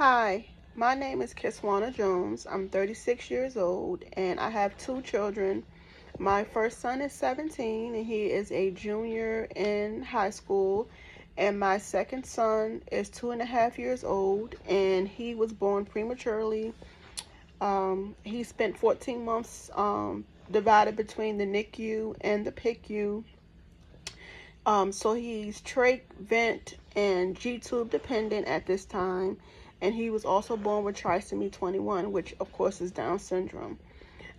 Hi, my name is Kiswana Jones. I'm 36 years old and I have two children. My first son is 17 and he is a junior in high school. And my second son is 2.5 years old and he was born prematurely. He spent 14 months divided between the NICU and the PICU. So he's trach, vent, and G-tube dependent at this time. And he was also born with trisomy 21, which of course is Down syndrome.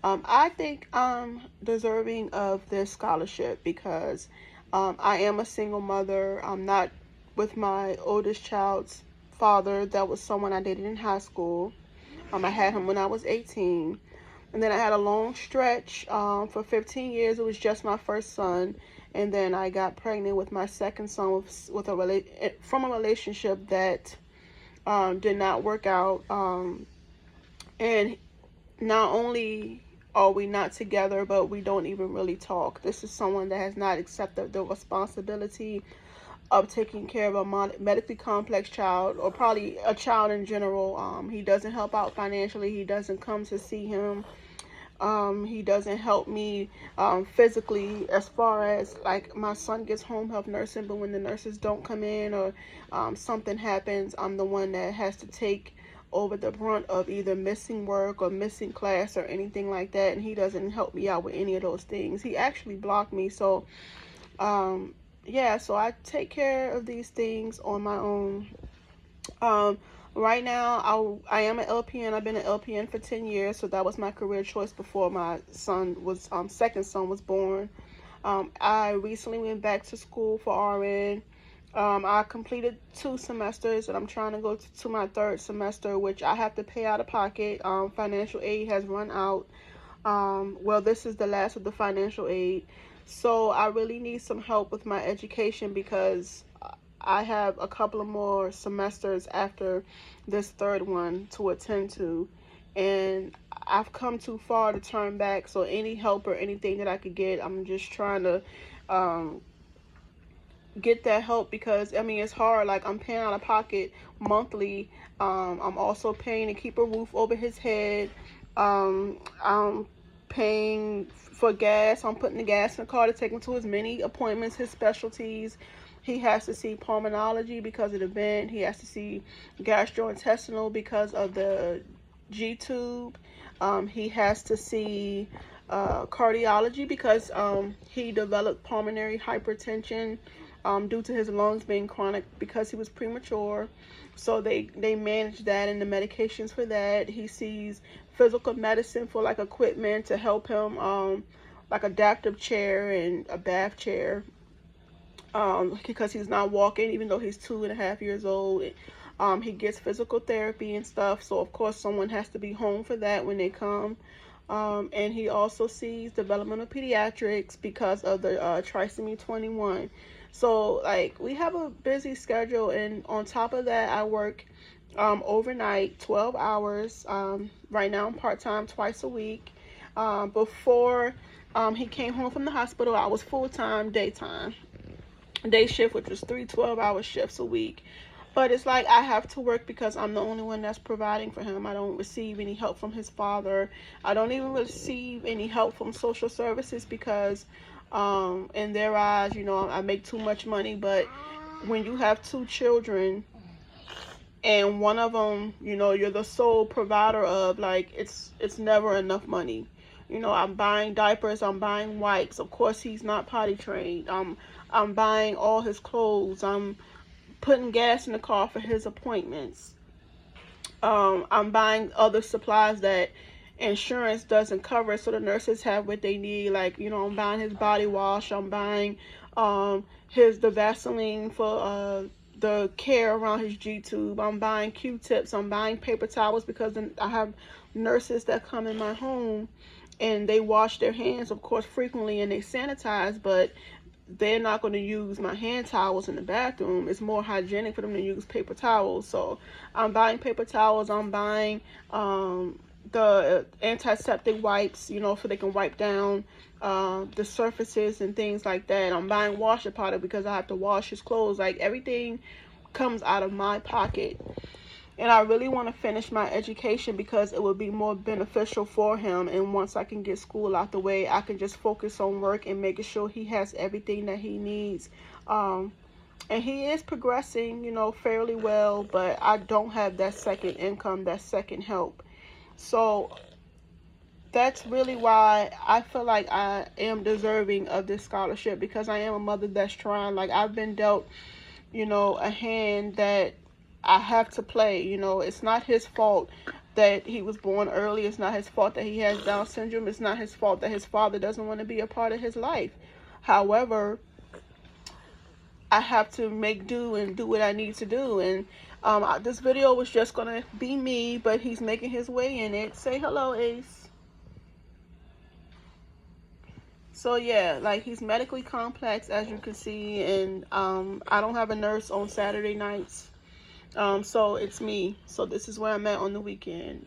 I think I'm deserving of this scholarship because I am a single mother. I'm not with my oldest child's father. That was someone I dated in high school. I had him when I was 18. And then I had a long stretch for 15 years. It was just my first son. And then I got pregnant with my second son from a relationship that did not work out. And not only are we not together, but we don't even really talk. This is someone that has not accepted the responsibility of taking care of a medically complex child, or probably a child in general. He doesn't help out financially. He doesn't come to see him. He doesn't help me physically, as far as like my son gets home health nursing, but when the nurses don't come in or something happens, I'm the one that has to take over the brunt of either missing work or missing class or anything like that, and he doesn't help me out with any of those things. He actually blocked me. So yeah, so I take care of these things on my own. Right now, I am an LPN. I've been an LPN for 10 years, so that was my career choice before my second son was born. I recently went back to school for RN. I completed 2 semesters, and I'm trying to go to my third semester, which I have to pay out of pocket. Financial aid has run out. Well, this is the last of the financial aid. So I really need some help with my education because I have a couple of more semesters after this third one to attend to, and I've come too far to turn back. So any help or anything that I could get, I'm just trying to get that help, because I mean it's hard. Like, I'm paying out of pocket monthly. I'm also paying to keep a roof over his head. I'm paying for gas. I'm putting the gas in the car to take him to as many appointments, his specialties. He has to see pulmonology because of the vent. He has to see gastrointestinal because of the G-tube. He has to see cardiology because he developed pulmonary hypertension due to his lungs being chronic because he was premature. So they manage that and the medications for that. He sees physical medicine for like equipment to help him, like adaptive chair and a bath chair, because he's not walking even though he's 2.5 years old. He gets physical therapy and stuff, so of course someone has to be home for that when they come. And he also sees developmental pediatrics because of the trisomy 21. So like, we have a busy schedule, and on top of that I work overnight 12 hours. Right now I'm part-time, twice a week. Before he came home from the hospital, I was full-time daytime day shift, which was 3 12-hour shifts a week. But it's like I have to work because I'm the only one that's providing for him. I don't receive any help from his father. I don't even receive any help from social services because in their eyes, I make too much money. But when you have two children and one of them, you're the sole provider of, like, it's never enough money. I'm buying diapers, I'm buying wipes. Of course, he's not potty trained. I'm buying all his clothes. I'm putting gas in the car for his appointments. I'm buying other supplies that insurance doesn't cover, so the nurses have what they need. Like, I'm buying his body wash. I'm buying the Vaseline for the care around his G-tube. I'm buying Q-tips. I'm buying paper towels because I have nurses that come in my home and they wash their hands, of course, frequently, and they sanitize, but they're not going to use my hand towels in the bathroom. It's more hygienic for them to use paper towels. So I'm buying paper towels. I'm buying the antiseptic wipes, so they can wipe down the surfaces and things like that. I'm buying washer powder because I have to wash his clothes. Like, everything comes out of my pocket. And I really want to finish my education because it would be more beneficial for him. And once I can get school out the way, I can just focus on work and making sure he has everything that he needs. And he is progressing, fairly well, but I don't have that second income, that second help. So that's really why I feel like I am deserving of this scholarship, because I am a mother that's trying. Like, I've been dealt, a hand that I have to play. It's not his fault that he was born early. It's not his fault that he has Down syndrome. It's not his fault that his father doesn't want to be a part of his life. However, I have to make do and do what I need to do. And this video was just going to be me, but he's making his way in it. Say hello, Ace. So yeah, like, he's medically complex, as you can see, and I don't have a nurse on Saturday nights. So it's me. So this is where I'm at on the weekend,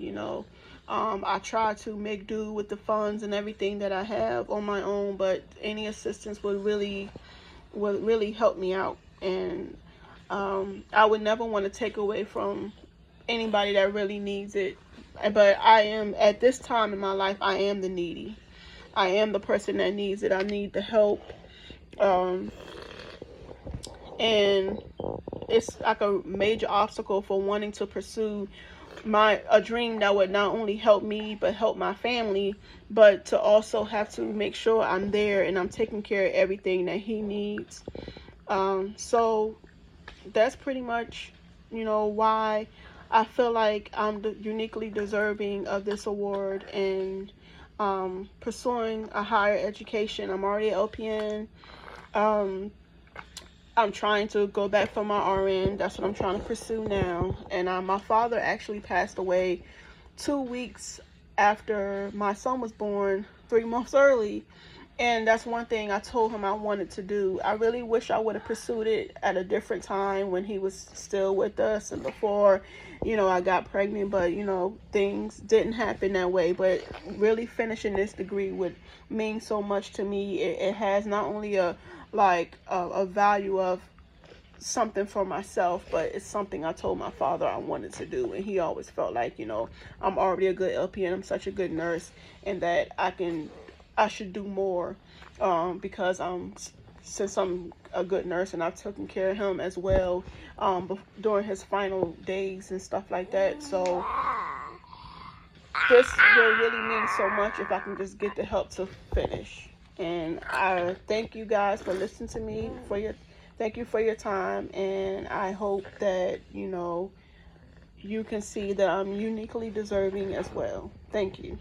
I try to make do with the funds and everything that I have on my own, but any assistance would really help me out. And I would never want to take away from anybody that really needs it. But I am, at this time in my life, I am the needy. I am the person that needs it. I need the help. And it's like a major obstacle for wanting to pursue a dream that would not only help me but help my family, but to also have to make sure I'm there and I'm taking care of everything that he needs. So that's pretty much, why I feel like I'm uniquely deserving of this award and pursuing a higher education. I'm already an LPN. I'm trying to go back for my RN. That's what I'm trying to pursue now. And my father actually passed away 2 weeks after my son was born, 3 months early. And that's one thing I told him I wanted to do. I really wish I would have pursued it at a different time when he was still with us and before, I got pregnant. But, things didn't happen that way. But really finishing this degree would mean so much to me. It has not only a value of something for myself, but it's something I told my father I wanted to do, and he always felt like, I'm already a good LPN, I'm such a good nurse, and that I should do more, because since I'm a good nurse and I've taken care of him as well, during his final days and stuff like that. So this will really mean so much if I can just get the help to finish. And I thank you guys for listening to me, thank you for your time, and I hope that, you can see that I'm uniquely deserving as well. Thank you.